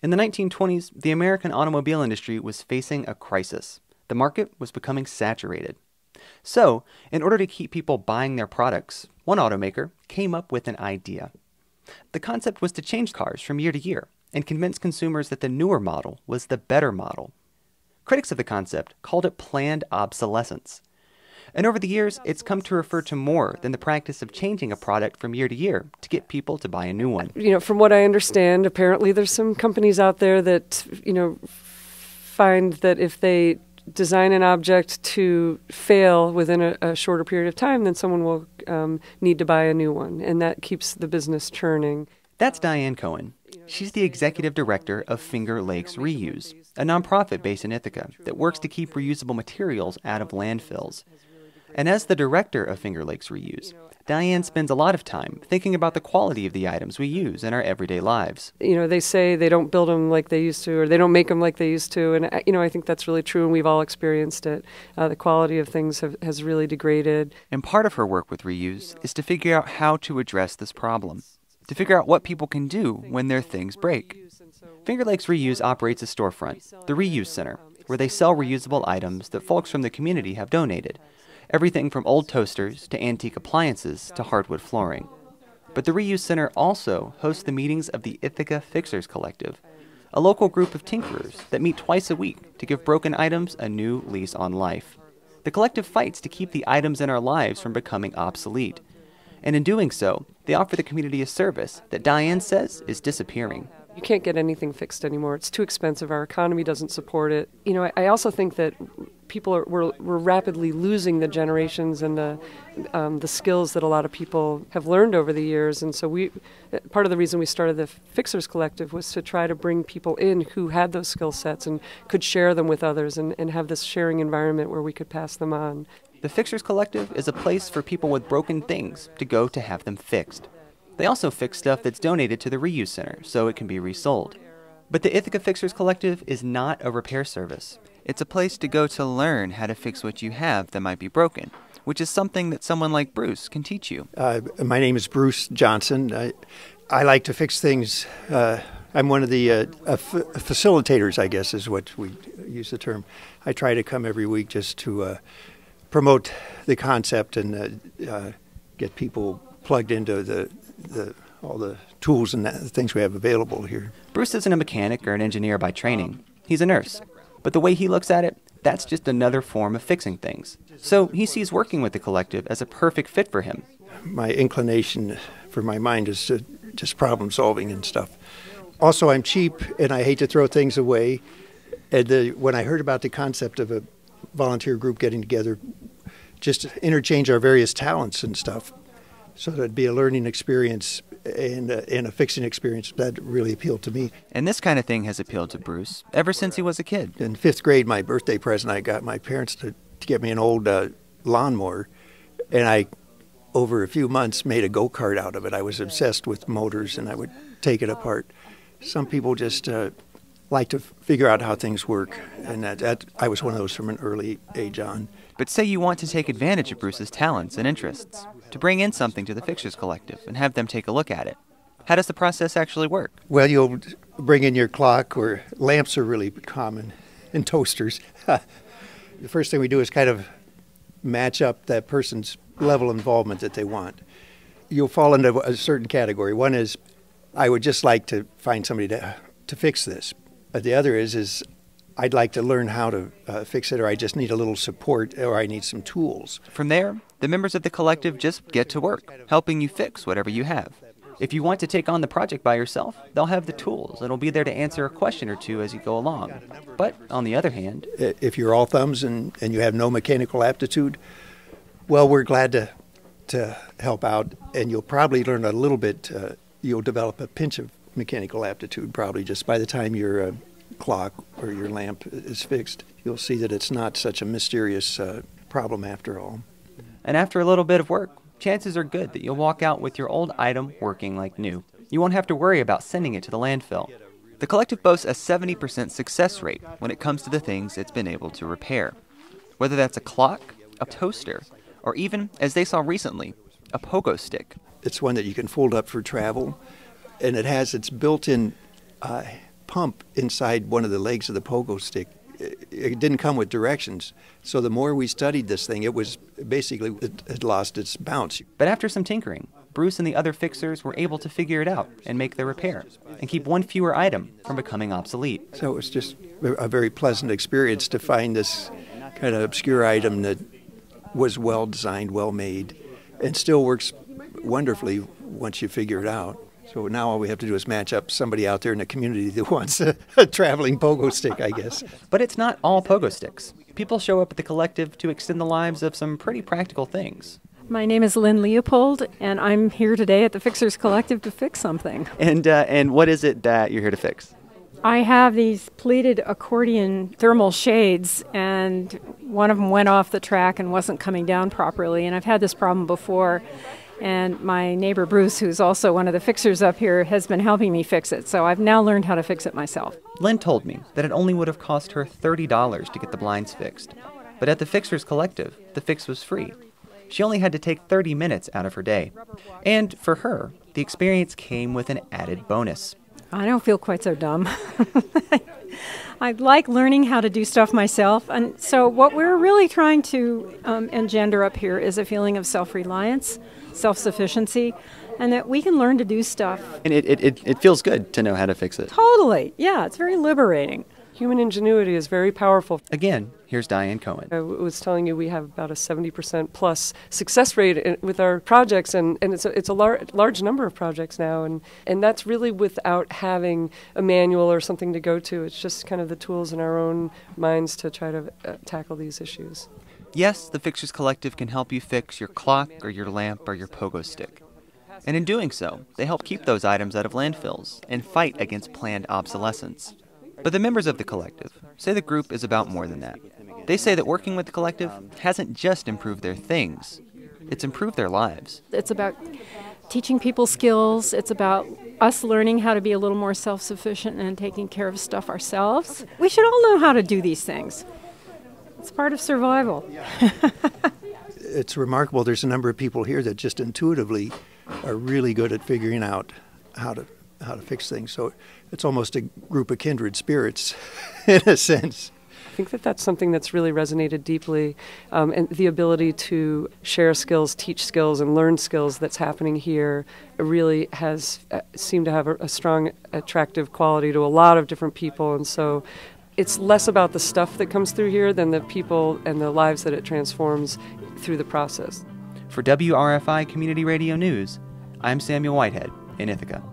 In the 1920s, the American automobile industry was facing a crisis. The market was becoming saturated. So, in order to keep people buying their products, one automaker came up with an idea. The concept was to change cars from year to year and convince consumers that the newer model was the better model. Critics of the concept called it planned obsolescence. And over the years, it's come to refer to more than the practice of changing a product from year to year to get people to buy a new one. From what I understand, apparently there's some companies out there that, find that if they design an object to fail within a shorter period of time, then someone will need to buy a new one, and that keeps the business churning. That's Diane Cohen. She's the executive director of Finger Lakes Reuse, a nonprofit based in Ithaca that works to keep reusable materials out of landfills. And as the director of Finger Lakes Reuse, Diane spends a lot of time thinking about the quality of the items we use in our everyday lives. They say they don't build them like they used to, or they don't make them like they used to, and I think that's really true, and we've all experienced it. The quality of things has really degraded. And part of her work with reuse is to figure out how to address this problem, to figure out what people can do when their things break. Finger Lakes Reuse operates a storefront, the Reuse Center, where they sell reusable items that folks from the community have donated. Everything from old toasters to antique appliances to hardwood flooring. But the Reuse Center also hosts the meetings of the Ithaca Fixers Collective, a local group of tinkerers that meet twice a week to give broken items a new lease on life. The collective fights to keep the items in our lives from becoming obsolete. And in doing so, they offer the community a service that Diane says is disappearing. You can't get anything fixed anymore. It's too expensive. Our economy doesn't support it. I also think that we're rapidly losing the generations and the skills that a lot of people have learned over the years. And so part of the reason we started the Fixers Collective was to try to bring people in who had those skill sets and could share them with others and have this sharing environment where we could pass them on. The Fixers Collective is a place for people with broken things to go to have them fixed. They also fix stuff that's donated to the Reuse Center so it can be resold. But the Ithaca Fixers Collective is not a repair service. It's a place to go to learn how to fix what you have that might be broken, which is something that someone like Bruce can teach you. My name is Bruce Johnson. I like to fix things. I'm one of the facilitators, I guess is what we use the term. I try to come every week just to promote the concept and get people plugged into all the tools and the things we have available here. Bruce isn't a mechanic or an engineer by training. He's a nurse. But the way he looks at it, that's just another form of fixing things. So he sees working with the collective as a perfect fit for him. My inclination for my mind is to just problem solving and stuff. Also, I'm cheap and I hate to throw things away. And when I heard about the concept of a volunteer group getting together, just to interchange our various talents and stuff, so that it'd be a learning experience and a fixing experience, that really appealed to me. And this kind of thing has appealed to Bruce ever since he was a kid. In 5th grade, my birthday present, I got my parents to get me an old lawnmower, and I, over a few months, made a go-kart out of it. I was obsessed with motors, and I would take it apart. Some people just like to figure out how things work, and that I was one of those from an early age on. But say you want to take advantage of Bruce's talents and interests, to bring in something to the Fixers Collective and have them take a look at it. How does the process actually work? Well, you'll bring in your clock, or lamps are really common, and toasters. The first thing we do is kind of match up that person's level of involvement that they want. You'll fall into a certain category. One is, I would just like to find somebody to fix this. But the other is I'd like to learn how to fix it, or I just need a little support, or I need some tools. From there, the members of the collective just get to work, helping you fix whatever you have. If you want to take on the project by yourself, they'll have the tools, and will be there to answer a question or two as you go along. But on the other hand, if you're all thumbs and you have no mechanical aptitude, well, we're glad to help out, and you'll probably learn a little bit. You'll develop a pinch of mechanical aptitude probably just by the time your clock or your lamp is fixed. You'll see that it's not such a mysterious problem after all. And after a little bit of work, chances are good that you'll walk out with your old item working like new. You won't have to worry about sending it to the landfill. The collective boasts a 70% success rate when it comes to the things it's been able to repair. Whether that's a clock, a toaster, or even, as they saw recently, a pogo stick. It's one that you can fold up for travel, and it has its built-in pump inside one of the legs of the pogo stick. It didn't come with directions. So the more we studied this thing, it had lost its bounce. But after some tinkering, Bruce and the other fixers were able to figure it out and make the repair and keep one fewer item from becoming obsolete. So it was just a very pleasant experience to find this kind of obscure item that was well designed, well made, and still works wonderfully once you figure it out. So now all we have to do is match up somebody out there in the community that wants a traveling pogo stick, I guess. But it's not all pogo sticks. People show up at the collective to extend the lives of some pretty practical things. My name is Lynn Leopold, and I'm here today at the Fixers Collective to fix something. And what is it that you're here to fix? I have these pleated accordion thermal shades, and one of them went off the track and wasn't coming down properly, and I've had this problem before. And my neighbor Bruce, who's also one of the fixers up here, has been helping me fix it. So I've now learned how to fix it myself. Lynn told me that it only would have cost her $30 to get the blinds fixed. But at the Fixers Collective, the fix was free. She only had to take 30 minutes out of her day. And for her, the experience came with an added bonus. I don't feel quite so dumb. I like learning how to do stuff myself. And so what we're really trying to engender up here is a feeling of self-reliance, self-sufficiency, and that we can learn to do stuff. And it feels good to know how to fix it. Totally. Yeah, it's very liberating. Human ingenuity is very powerful. Again, here's Diane Cohen. I was telling you we have about a 70% plus success rate with our projects, and it's a large number of projects now, and that's really without having a manual or something to go to. It's just kind of the tools in our own minds to try to tackle these issues. Yes, the Fixers Collective can help you fix your clock or your lamp or your pogo stick. And in doing so, they help keep those items out of landfills and fight against planned obsolescence. But the members of the collective say the group is about more than that. They say that working with the collective hasn't just improved their things, it's improved their lives. It's about teaching people skills. It's about us learning how to be a little more self-sufficient and taking care of stuff ourselves. We should all know how to do these things. It's part of survival. It's remarkable. There's a number of people here that just intuitively are really good at figuring out how to fix things. So it's almost a group of kindred spirits in a sense. I think that's something that's really resonated deeply, and the ability to share skills, teach skills, and learn skills that's happening here really has seemed to have a strong attractive quality to a lot of different people. And so it's less about the stuff that comes through here than the people and the lives that it transforms through the process. For WRFI Community Radio News, I'm Samuel Whitehead in Ithaca.